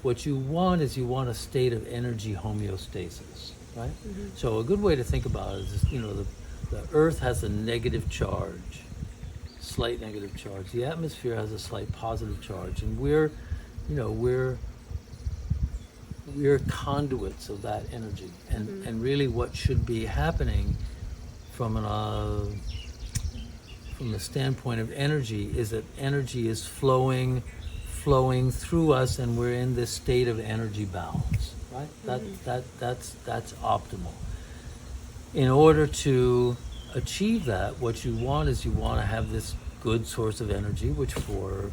what you want is you want a state of energy homeostasis, right? So a good way to think about it is, the Earth has a negative charge, slight negative charge. The atmosphere has a slight positive charge, and we're conduits of that energy. And really, what should be happening from the standpoint of energy is that energy is flowing through us, and we're in this state of energy balance, right? That's optimal. In order to achieve that, what you want is you want to have this good source of energy, which for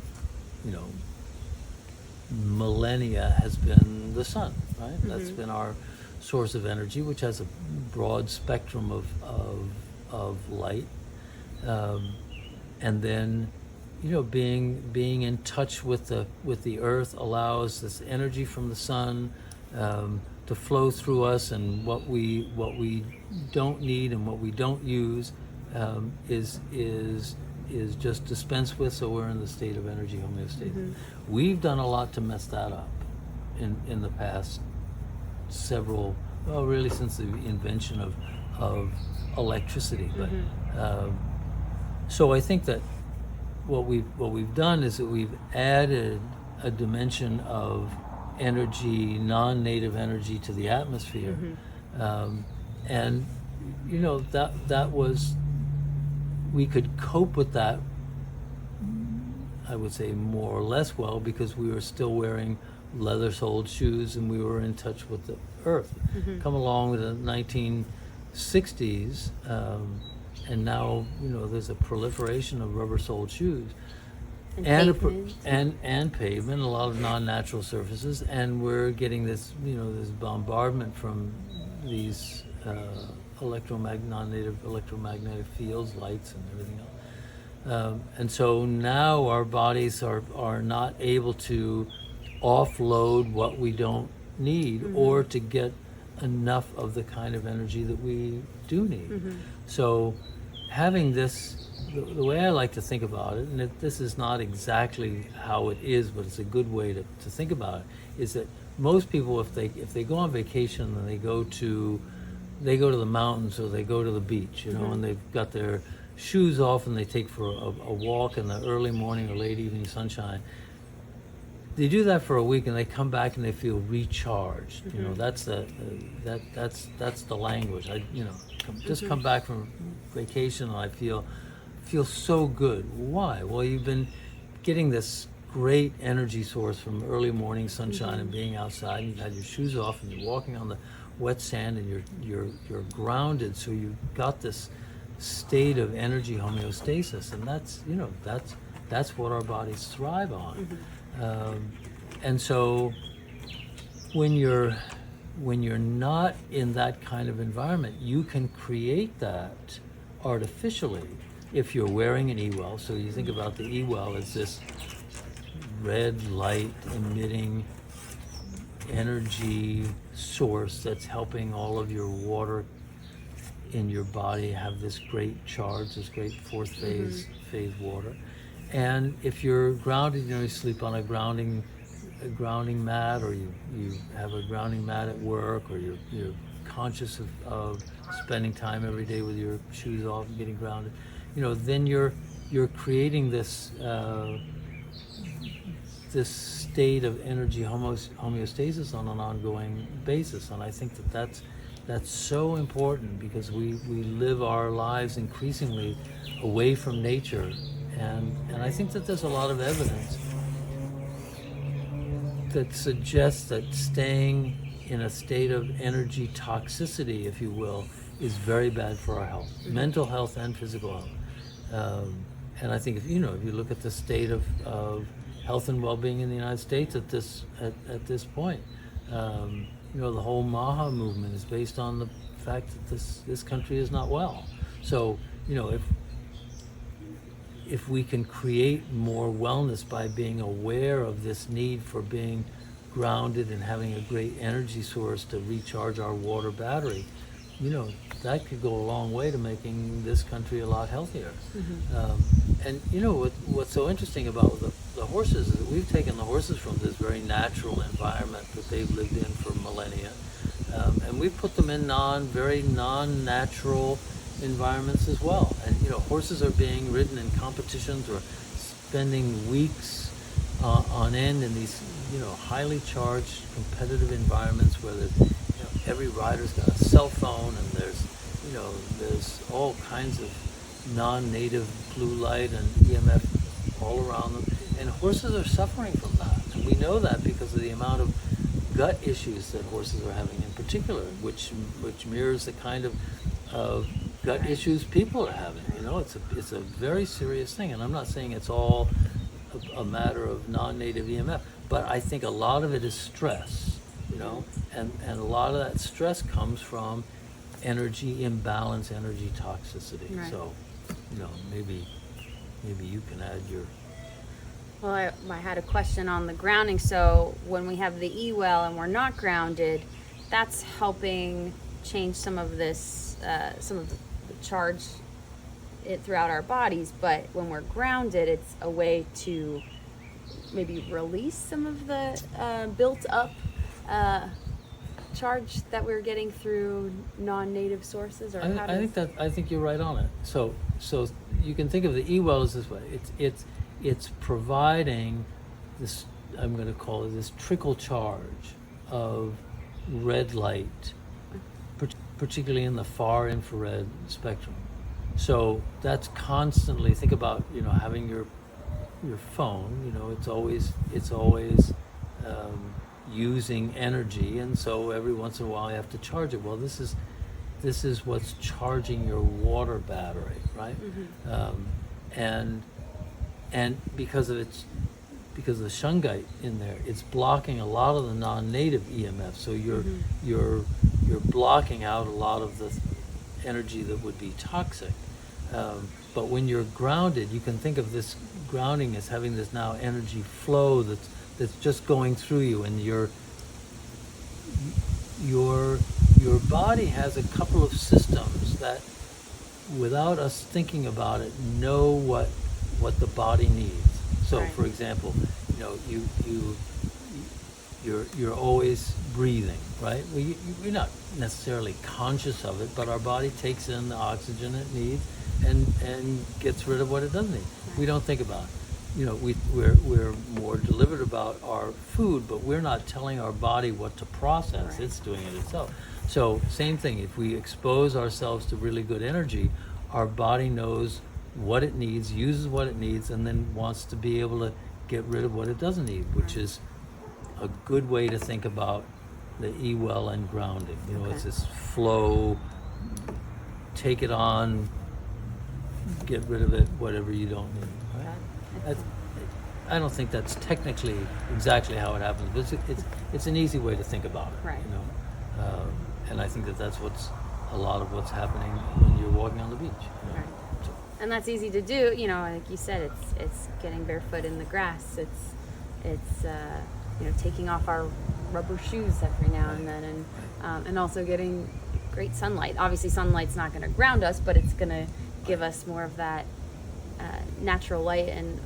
millennia has been the sun, right? That's been our source of energy, which has a broad spectrum of light, and then being in touch with the earth allows this energy from the sun to flow through us, and what we don't need and what we don't use is just dispensed with, so we're in the state of energy homeostasis. We've done a lot to mess that up in the past really since the invention of electricity. But so I think that what we've done is that we've added a dimension of energy, non-native energy, to the atmosphere, and that was, we could cope with that, I would say, more or less well, because we were still wearing leather-soled shoes and we were in touch with the earth. Come along with the 1960s, and now there's a proliferation of rubber-soled shoes and pavement, a lot of non-natural surfaces, and we're getting this this bombardment from these non-native electromagnetic fields, lights, and everything else. And so now our bodies are not able to offload what we don't need, or to get enough of the kind of energy that we do need. So having this, the way I like to think about it, and this is not exactly how it is, but it's a good way to think about it, is that most people, if they go on vacation and they go to the mountains or they go to the beach, and they've got their shoes off and they take for a walk in the early morning or late evening sunshine. They do that for a week and they come back and they feel recharged. That's the language. I just come back from vacation and I feel so good. Why? Well, you've been getting this great energy source from early morning sunshine and being outside, and you've had your shoes off and you're walking on the wet sand, and you're grounded, so you've got this state of energy homeostasis, and that's what our bodies thrive on. And so when you're not in that kind of environment, you can create that artificially if you're wearing an eWell. So you think about the eWell as this red light emitting energy source that's helping all of your water in your body have this great charge, this great fourth phase water. And if you're grounded, you sleep on a grounding mat, or you have a grounding mat at work, or you're conscious of spending time every day with your shoes off and getting grounded, then you're creating this this state of energy homeostasis on an ongoing basis. And I think that's so important, because we live our lives increasingly away from nature, and I think that there's a lot of evidence that suggests that staying in a state of energy toxicity, if you will, is very bad for our health, mental health and physical health. And I think if you look at the state of health and well-being in the United States at this point, the whole MAHA movement is based on the fact that this country is not well. So if we can create more wellness by being aware of this need for being grounded and having a great energy source to recharge our water battery, that could go a long way to making this country a lot healthier. And what's so interesting about the the horses is that we've taken the horses from this very natural environment that they've lived in for millennia, and we've put them in very non-natural environments as well. And horses are being ridden in competitions or spending weeks on end in these highly charged competitive environments where every rider's got a cell phone, and there's all kinds of non-native blue light and EMF all around them, and horses are suffering from that, and we know that because of the amount of gut issues that horses are having in particular, which mirrors the kind of gut issues people are having. It's a very serious thing, and I'm not saying it's all a matter of non-native EMF, but I think a lot of it is stress, and a lot of that stress comes from energy imbalance, energy toxicity. Right. So, maybe you can add your. Well, I had a question on the grounding. So when we have the eWell and we're not grounded, that's helping change some of this, some of the charge throughout our bodies. But when we're grounded, it's a way to maybe release some of the built up charge that we're getting through non-native sources. Or I think you're right on it. So you can think of the eWell as this way. It's providing this, I'm going to call it this trickle charge of red light, particularly in the far infrared spectrum. So that's constantly, think about having your phone. It's always using energy, and so every once in a while you have to charge it. Well, this is what's charging your water battery, right? Mm-hmm. And because of the shungite in there, it's blocking a lot of the non-native EMF. So you're blocking out a lot of the energy that would be toxic. But when you're grounded, you can think of this grounding as having this now energy flow that's just going through you, and your body has a couple of systems that, without us thinking about it, know what the body needs. So, right. For example, you're always breathing, right? Well, we're not necessarily conscious of it, but our body takes in the oxygen it needs and gets rid of what it doesn't need. Right. We don't think about it. We're more deliberate about our food, but we're not telling our body what to process. Right. It's doing it itself. So same thing, if we expose ourselves to really good energy, our body knows what it needs, uses what it needs, and then wants to be able to get rid of what it doesn't need, which is a good way to think about the eWell and grounding. Okay. It's this flow, take it on, get rid of it, whatever you don't need. Right? I don't think that's technically exactly how it happens, but it's an easy way to think about it. Right. And I think that's a lot of what's happening when you're walking on the beach. Right. So. And that's easy to do. Like you said, it's getting barefoot in the grass. It's taking off our rubber shoes every now and then, and also getting great sunlight. Obviously, sunlight's not going to ground us, but it's going to give us more of that natural light and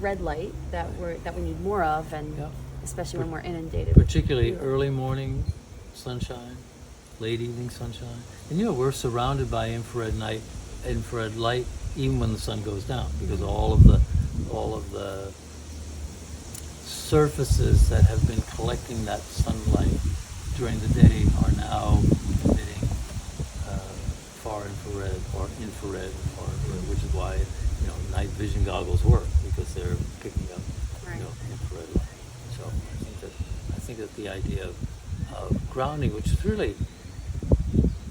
red light that we need more of, and especially when we're inundated. Particularly early morning sunshine, late evening sunshine, and we're surrounded by infrared light even when the sun goes down, because all of the surfaces that have been collecting that sunlight during the day are now emitting far infrared or infrared, which is why night vision goggles work, because they're picking up infrared light. So I think that the idea of grounding, which is really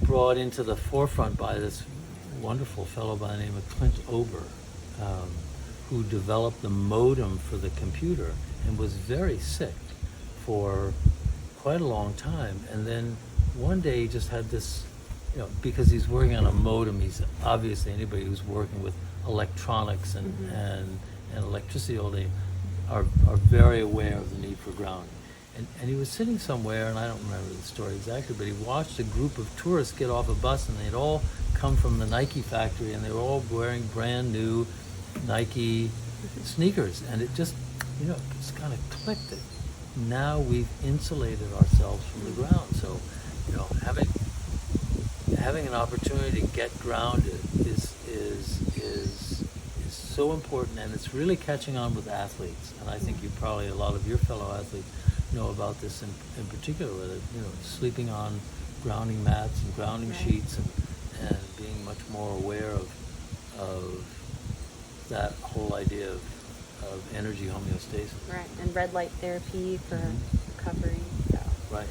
brought into the forefront by this wonderful fellow by the name of Clint Ober, who developed the modem for the computer and was very sick for quite a long time. And then one day he just had this, because he's working on a modem, he's obviously, anybody who's working with electronics and electricity all day are very aware of the need for grounding. And he was sitting somewhere, and I don't remember the story exactly, but he watched a group of tourists get off a bus, and they'd all come from the Nike factory, and they were all wearing brand new Nike sneakers, and it just, it's kind of clicked that now we've insulated ourselves from the ground. So, having an opportunity to get grounded is so important, and it's really catching on with athletes. And I think a lot of your fellow athletes know about this in particular, whether sleeping on grounding mats and grounding Right. sheets, and being much more aware of that whole idea of energy homeostasis. Right, and red light therapy for Mhm. recovery. So. Right.